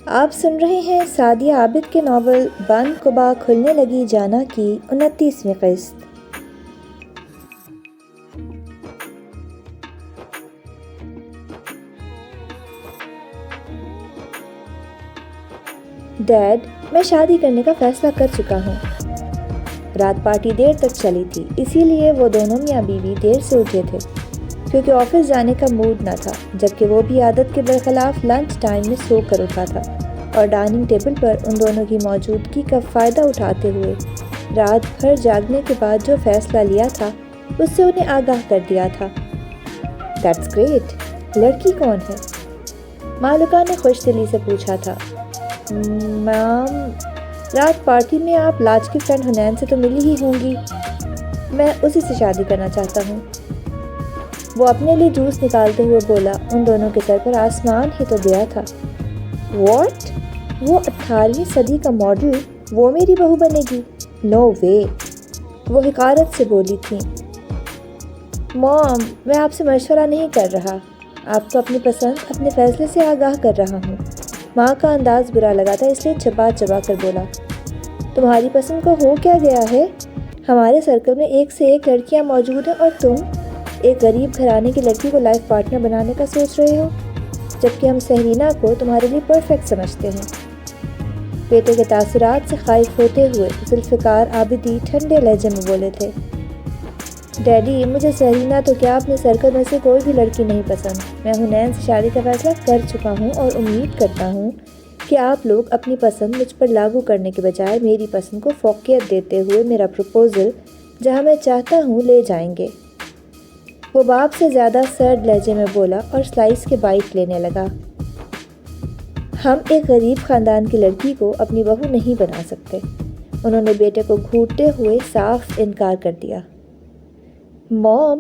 آپ سن رہے ہیں سعدیہ عابد کے ناول بند قبا کھلنے لگی جانا کی 29ویں قسط۔ ڈیڈ، میں شادی کرنے کا فیصلہ کر چکا ہوں۔ رات پارٹی دیر تک چلی تھی، اسی لیے وہ دونوں میاں بیوی دیر سے اٹھے تھے کیونکہ آفس جانے کا موڈ نہ تھا، جبکہ وہ بھی عادت کے برخلاف لنچ ٹائم میں سو کر اٹھا تھا اور ڈائننگ ٹیبل پر ان دونوں کی موجودگی کا فائدہ اٹھاتے ہوئے رات بھر جاگنے کے بعد جو فیصلہ لیا تھا اس سے انہیں آگاہ کر دیا تھا۔ دیٹس گریٹ، لڑکی کون ہے؟ مالکہ نے خوش دلی سے پوچھا تھا۔ مام، رات پارٹی میں آپ لاج کی فرینڈ حنین سے تو ملی ہی ہوں گی، میں اسی سے شادی کرنا چاہتا ہوں۔ وہ اپنے لیے جوس نکالتے ہوئے بولا، ان دونوں کے سر پر آسمان ہی تو گیا تھا۔ واٹ؟ وہ 18ویں صدی کا ماڈل، وہ میری بہو بنے گی؟ نو وے، وہ حقارت سے بولی تھیں۔ مام، میں آپ سے مشورہ نہیں کر رہا، آپ کو اپنی پسند اپنے فیصلے سے آگاہ کر رہا ہوں۔ ماں کا انداز برا لگا تھا، اس لیے چبا چبا کر بولا، تمہاری پسند کو ہو کیا گیا ہے؟ ہمارے سرکل میں ایک سے ایک لڑکیاں موجود ہیں اور تم ایک غریب گھرانے کی لڑکی کو لائف پارٹنر بنانے کا سوچ رہے ہو، جبکہ ہم سہرینہ کو تمہارے لیے پرفیکٹ سمجھتے ہیں۔ بیٹے کے تاثرات سے خائف ہوتے ہوئے ذوالفقار عابدی ٹھنڈے لہجے میں بولے تھے، ڈیڈی، مجھے سہرینہ تو کیا اپنے سرکل میں سے کوئی بھی لڑکی نہیں پسند۔ میں حنین سے شادی کا فیصلہ کر چکا ہوں اور امید کرتا ہوں کہ آپ لوگ اپنی پسند مجھ پر لاگو کرنے کے بجائے میری پسند کو فوقیت دیتے ہوئے میرا پروپوزل جہاں میں چاہتا ہوں لے جائیں گے۔ وہ باپ سے زیادہ سرد لہجے میں بولا اور سلائس کے بائٹ لینے لگا۔ ہم ایک غریب خاندان کی لڑکی کو اپنی بہو نہیں بنا سکتے۔ انہوں نے بیٹے کو گھونٹتے ہوئے صاف انکار کر دیا۔ موم،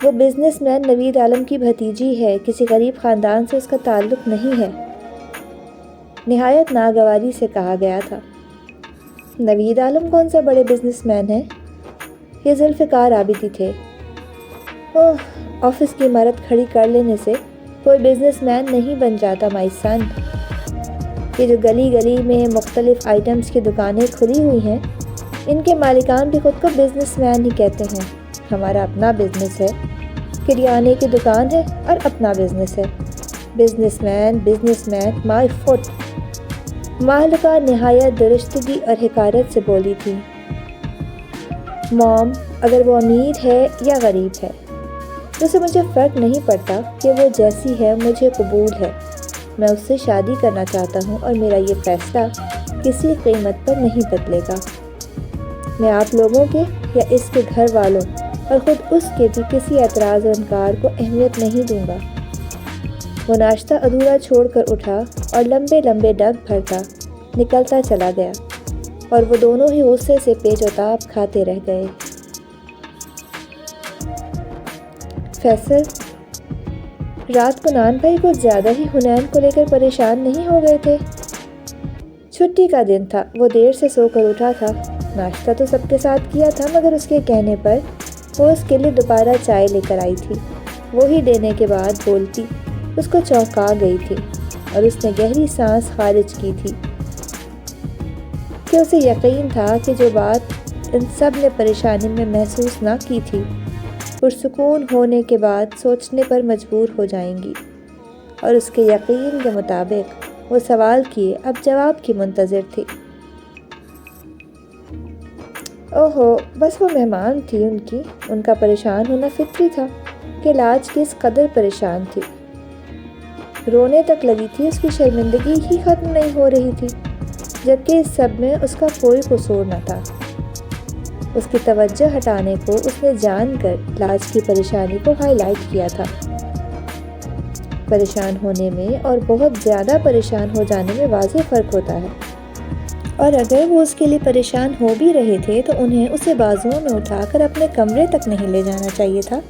وہ بزنس مین نوید عالم کی بھتیجی ہے، کسی غریب خاندان سے اس کا تعلق نہیں ہے، نہایت ناگواری سے کہا گیا تھا۔ نوید عالم کون سا بڑے بزنس مین ہیں؟ یہ ذوالفقار عابدی تھے۔ اوہ، آفس کی عمارت کھڑی کر لینے سے کوئی بزنس مین نہیں بن جاتا مائی سن۔ یہ جو گلی گلی میں مختلف آئٹمز کی دکانیں کھلی ہوئی ہیں، ان کے مالکان بھی خود کو بزنس مین ہی کہتے ہیں۔ ہمارا اپنا بزنس ہے، کریانے کی دکان ہے اور اپنا بزنس ہے۔ بزنس مین مائی فٹ۔ مالکہ نہایت درشتگی اور حقارت سے بولی تھی۔ موم، اگر وہ امیر ہے یا غریب ہے، تو اسے مجھے فرق نہیں پڑتا کہ وہ جیسی ہے، مجھے قبول ہے۔ میں اس سے شادی کرنا چاہتا ہوں اور میرا یہ فیصلہ کسی قیمت پر نہیں بدلے گا۔ میں آپ لوگوں کے یا اس کے گھر والوں اور خود اس کے بھی کسی اعتراض و انکار کو اہمیت نہیں دوں گا۔ وہ ناشتہ ادھورا چھوڑ کر اٹھا اور لمبے لمبے ڈگ بھرتا نکلتا چلا گیا اور وہ دونوں ہی غصے سے پیچ و تاب کھاتے رہ گئے۔ فیصل، رات کو نان بھائی کچھ زیادہ ہی حنین کو لے کر پریشان نہیں ہو گئے تھے؟ چھٹی کا دن تھا، وہ دیر سے سو کر اٹھا تھا۔ ناشتہ تو سب کے ساتھ کیا تھا، مگر اس کے کہنے پر وہ اس کے لیے دوبارہ چائے لے کر آئی تھی۔ وہی دینے کے بعد بولتی اس کو چونکا گئی تھی اور اس نے گہری سانس خارج کی تھی کہ اسے یقین تھا کہ جو بات ان سب نے پریشانی میں محسوس نہ کی تھی، پرسکون ہونے کے بعد سوچنے پر مجبور ہو جائیں گی، اور اس کے یقین کے مطابق وہ سوال کیے اب جواب کی منتظر تھی۔ اوہو، بس وہ مہمان تھی ان کا پریشان ہونا فطری تھا کہ لاج کس قدر پریشان تھی۔ رونے تک لگی تھی، اس کی شرمندگی ہی ختم نہیں ہو رہی تھی، جبکہ اس سب میں اس کا کوئی قصور نہ تھا۔ اس کی توجہ ہٹانے کو اس نے جان کر لاج کی پریشانی کو ہائی لائٹ کیا تھا۔ پریشان ہونے میں اور بہت زیادہ پریشان ہو جانے میں واضح فرق ہوتا ہے، اور اگر وہ اس کے لیے پریشان ہو بھی رہے تھے تو انہیں اسے بازوؤں میں اٹھا کر اپنے کمرے تک نہیں لے جانا چاہیے تھا۔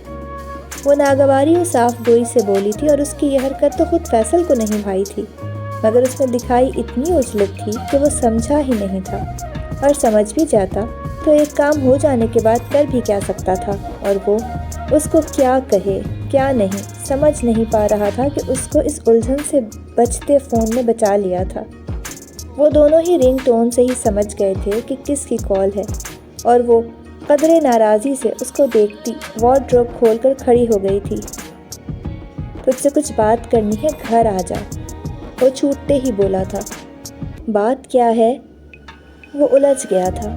وہ ناگواری اور صاف گوئی سے بولی تھی اور اس کی یہ حرکت تو خود فیصل کو نہیں بھائی تھی، مگر اس میں دکھائی اتنی عجلت تھی کہ وہ سمجھا ہی نہیں تھا، اور سمجھ بھی جاتا تو ایک کام ہو جانے کے بعد کر بھی کیا سکتا تھا، اور وہ اس کو کیا کہے۔ کیا نہیں سمجھ نہیں پا رہا تھا کہ اس کو اس الجھن سے بچتے فون نے بچا لیا تھا۔ وہ دونوں ہی رنگ ٹون سے ہی سمجھ گئے تھے کہ کس کی کال ہے، اور وہ قدرے ناراضی سے اس کو دیکھتی وارڈروب کھول کر کھڑی ہو گئی تھی۔ تجھ سے کچھ بات کرنی ہے، گھر آ جا، وہ چھوٹتے ہی بولا تھا۔ بات کیا ہے؟ وہ الجھ گیا تھا۔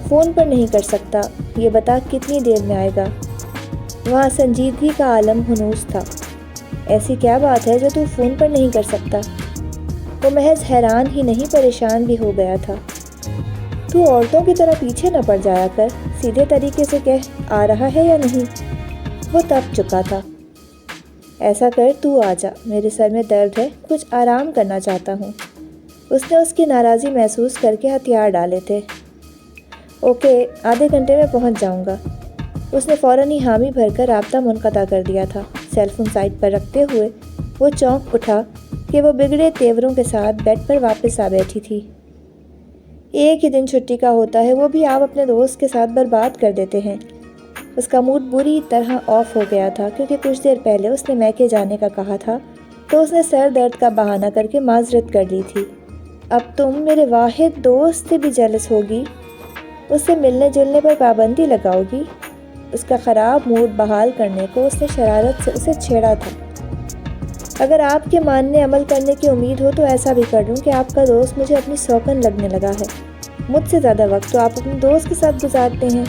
فون پر نہیں کر سکتا، یہ بتا کتنی دیر میں آئے گا؟ وہاں سنجیدگی کا عالم ہنوز تھا۔ ایسی کیا بات ہے جو تو فون پر نہیں کر سکتا؟ وہ محض حیران ہی نہیں پریشان بھی ہو گیا تھا۔ تو عورتوں کی طرح پیچھے نہ پڑ جایا کر، سیدھے طریقے سے کہہ آ رہا ہے یا نہیں؟ وہ تپ چکا تھا۔ ایسا کر تو آ جا، میرے سر میں درد ہے، کچھ آرام کرنا چاہتا ہوں۔ اس نے اس کی ناراضی محسوس کر کے ہتھیار ڈالے تھے۔ اوکے، آدھے گھنٹے میں پہنچ جاؤں گا۔ اس نے فوراً ہی حامی بھر کر رابطہ منقطع کر دیا تھا۔ سیل فون سائٹ پر رکھتے ہوئے وہ چونک اٹھا کہ وہ بگڑے تیوروں کے ساتھ بیڈ پر واپس آ بیٹھی تھی۔ ایک ہی دن چھٹی کا ہوتا ہے، وہ بھی آپ اپنے دوست کے ساتھ برباد کر دیتے ہیں۔ اس کا موڈ بری طرح آف ہو گیا تھا کیونکہ کچھ دیر پہلے اس نے میکے جانے کا کہا تھا تو اس نے سر درد کا بہانہ کر کے معذرت کر لی تھی۔ اب تم میرے واحد دوست سے بھی جیلس ہوگی، اس سے ملنے جلنے پر پابندی لگاؤ گی۔ اس کا خراب موڈ بحال کرنے کو اس نے شرارت سے اسے چھیڑا تھا۔ اگر آپ کے ماننے عمل کرنے کی امید ہو تو ایسا بھی کر لوں کہ آپ کا دوست مجھے اپنی سوکن لگنے لگا ہے۔ مجھ سے زیادہ وقت تو آپ اپنے دوست کے ساتھ گزارتے ہیں۔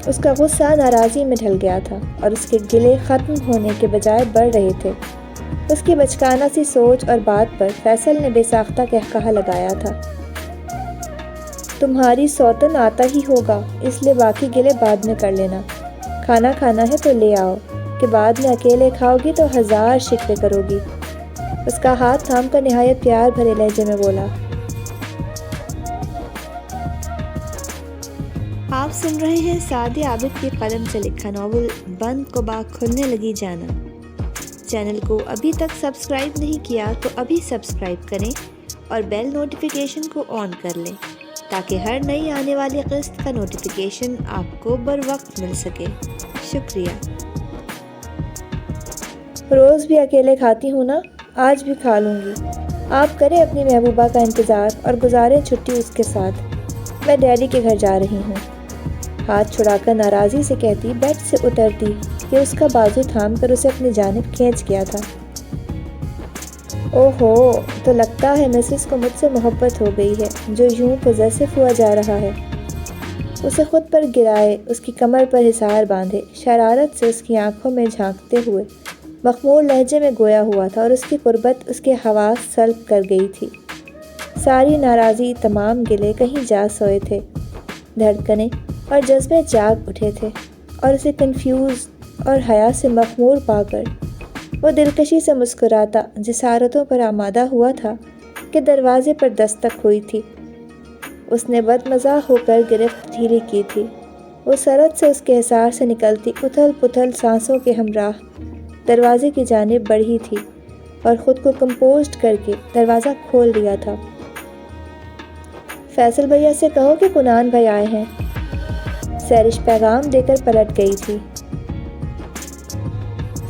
اس کا غصہ ناراضی میں ڈھل گیا تھا اور اس کے گلے ختم ہونے کے بجائے بڑھ رہے تھے۔ اس کی بچکانہ سی سوچ اور بات پر فیصل نے بے ساختہ قہقہہ لگایا تھا۔ تمہاری سوتن آتا ہی ہوگا، اس لیے باقی گلے بعد میں کر لینا۔ کھانا کھانا ہے تو لے آؤ، کہ بعد میں اکیلے کھاؤ گی تو ہزار شکوے کرو گی۔ اس کا ہاتھ تھام کر نہایت پیار بھرے لہجے میں بولا۔ آپ سن رہے ہیں سعد عابد کی قلم سے لکھا ناول بند قبا کھلنے لگی جانا۔ چینل کو ابھی تک سبسکرائب نہیں کیا تو ابھی سبسکرائب کریں اور بیل نوٹیفیکیشن کو آن کر لیں تاکہ ہر نئی آنے والی قسط کا نوٹیفیکیشن آپ کو بروقت مل سکے۔ شکریہ۔ روز بھی اکیلے کھاتی ہوں نا، آج بھی کھا لوں گی۔ آپ کریں اپنی محبوبہ کا انتظار اور گزاریں چھٹی اس کے ساتھ۔ میں ڈیڈی کے گھر جا رہی ہوں۔ ہاتھ چھڑا کر ناراضی سے کہتی بیڈ سے اترتی کہ اس کا بازو تھام کر اسے اپنی جانب کھینچ گیا تھا۔ اوہو، تو لگتا ہے مسز کو مجھ سے محبت ہو گئی ہے جو یوں پوزیسو ہوا جا رہا ہے۔ اسے خود پر گرائے، اس کی کمر پر حصار باندھے، شرارت سے اس کی آنکھوں میں جھانکتے ہوئے مخمور لہجے میں گویا ہوا تھا اور اس کی قربت اس کے حواس سلب کر گئی تھی۔ ساری ناراضی، تمام گلے کہیں جا سوئے تھے۔ دھڑکنیں اور جذبے جاگ اٹھے تھے اور اسے کنفیوز اور حیا سے مخمور پا کر وہ دلکشی سے مسکراتا جسارتوں پر آمادہ ہوا تھا کہ دروازے پر دستک ہوئی تھی۔ اس نے بدمزہ ہو کر گرفت ڈھیلی کی تھی۔ وہ سرد سے اس کے حصار سے نکلتی اتھل پتھل سانسوں کے ہمراہ دروازے کی جانب بڑھی تھی اور خود کو کمپوزڈ کر کے دروازہ کھول دیا تھا۔ فیصل بھیا سے کہو کہ کنان بھائی آئے ہیں، سیرش پیغام دے کر پلٹ گئی تھی۔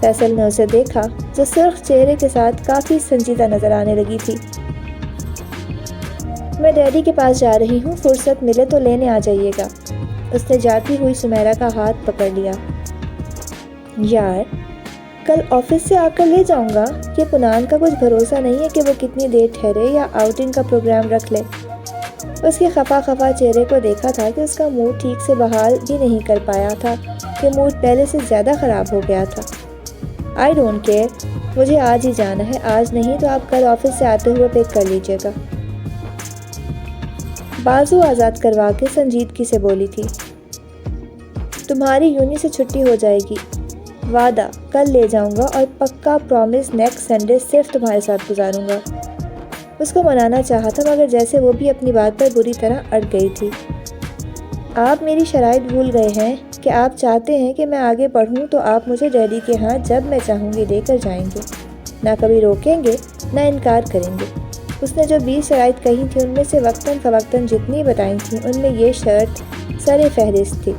فیصل نے اسے دیکھا جو سرخ چہرے کے ساتھ کافی سنجیدہ نظر آنے لگی تھی۔ میں ڈیڈی کے پاس جا رہی ہوں، فرصت ملے تو لینے آ جائیے گا۔ اس نے جاتی ہوئی سمیرا کا ہاتھ پکڑ لیا۔ یار، کل آفس سے آ کر لے جاؤں گا۔ یہ کنان کا کچھ بھروسہ نہیں ہے کہ وہ کتنی دیر ٹھہرے یا آؤٹنگ کا پروگرام رکھ لے۔ اس کے خفا چہرے کو دیکھا تھا کہ اس کا موڈ ٹھیک سے بحال بھی نہیں کر پایا تھا کہ موڈ پہلے سے زیادہ خراب ہو گیا تھا۔ آئی ڈونٹ کیئر، مجھے آج ہی جانا ہے، آج نہیں تو آپ کل آفس سے آتے ہوئے پک کر لیجیے گا۔ بازو آزاد کروا کے سنجیدگی سے بولی تھی۔ تمہاری یونی سے چھٹی ہو جائے گی، وعدہ، کل لے جاؤں گا اور پکا پرومس نیکسٹ سنڈے صرف تمہارے ساتھ گزاروں گا۔ اس کو منانا چاہا تھا مگر جیسے وہ بھی اپنی بات پر بری طرح اڑ گئی تھی۔ آپ میری شرائط بھول گئے ہیں کہ آپ چاہتے ہیں کہ میں آگے پڑھوں تو آپ مجھے ڈیڈی کے ہاں جب میں چاہوں گی لے کر جائیں گے، نہ کبھی روکیں گے نہ انکار کریں گے۔ اس نے جو 20 شرائط کہی تھی ان میں سے وقتاً فوقتاً جتنی بتائی تھیں ان میں یہ شرط سر فہرست تھی۔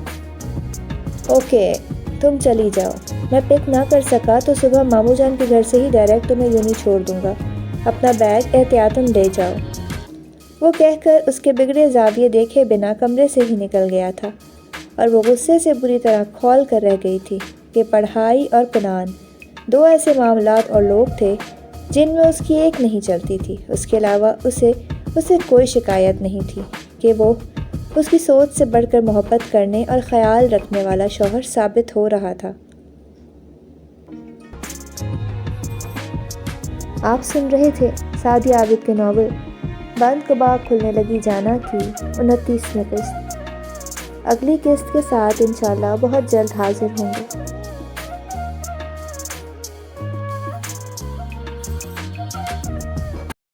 اوکے، تم چلی جاؤ۔ میں پک نہ کر سکا تو صبح ماموں جان کے گھر سے ہی ڈائریکٹ تمہیں یوں ہی چھوڑ دوں گا، اپنا بیگ احتیاطاً لے جاؤ۔ وہ کہہ کر اس کے بگڑے زاویے دیکھے بنا کمرے سے ہی نکل گیا تھا، اور وہ غصے سے بری طرح کھول کر رہ گئی تھی کہ پڑھائی اور کنان دو ایسے معاملات اور لوگ تھے جن میں اس کی ایک نہیں چلتی تھی۔ اس کے علاوہ اسے کوئی شکایت نہیں تھی کہ وہ اس کی سوچ سے بڑھ کر محبت کرنے اور خیال رکھنے والا شوہر ثابت ہو رہا تھا۔ آپ سن رہے تھے سعدیہ عابد کے ناول بند کباغ کھلنے لگی جانا کی 29ویں قسط۔ اگلی قسط کے ساتھ انشاءاللہ بہت جلد حاضر ہوں گے۔